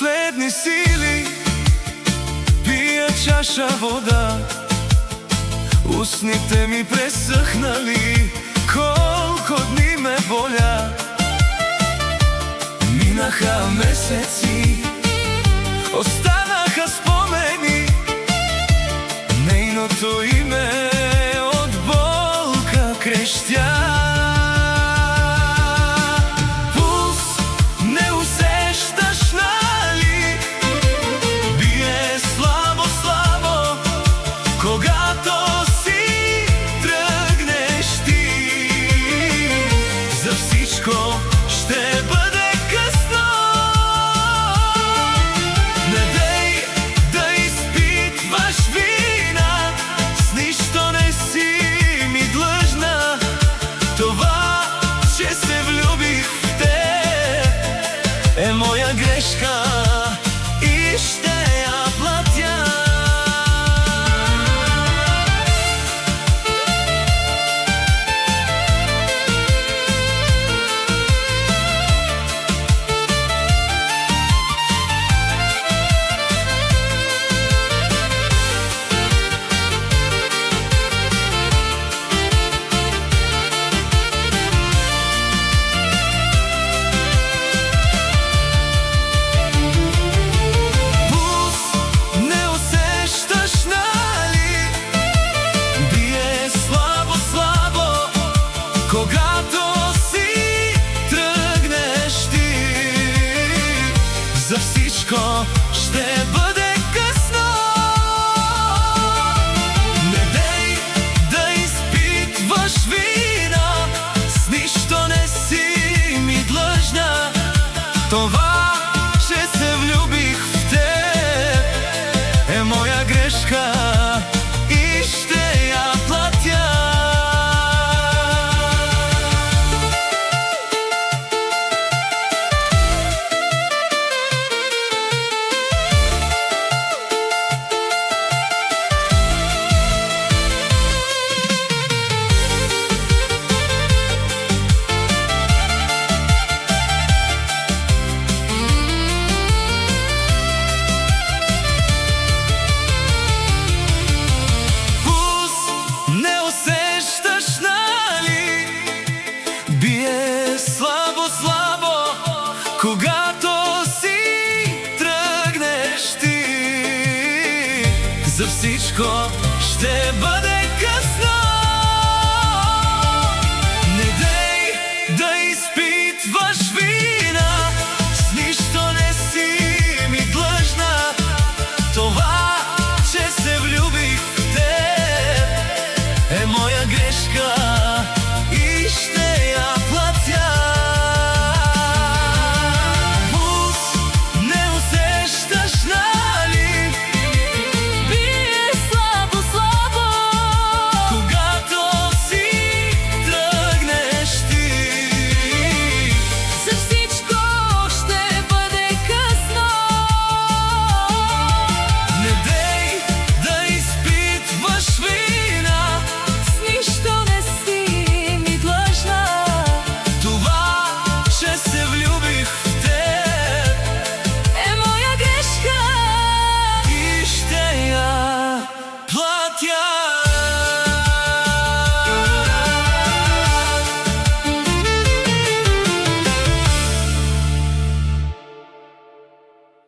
последни сили пия чаша вода. Устните ми пресъхнали, колко дни ме боля. Минаха месеци, останаха спомени. Нейното име от болка крещя. Пулс не усещаш, нали? Бие слабо, слабо, когато си тръгнеш ти. За всичко ще бъде късно. Не дей да изпитваш вина, с нищо не си ми длъжна. Това, че се влюбих в теб, е моя грешка и ще я платя. Когато си тръгнеш ти, за всичко ще бъде късно. Не дей да изпитваш вина, с нищо не си ми длъжна. Това, че се влюбих в теб, е моя грешка и ще я платя. Бие слабо, слабо, когато си тръгнеш ти. За всичко ще бъде късно.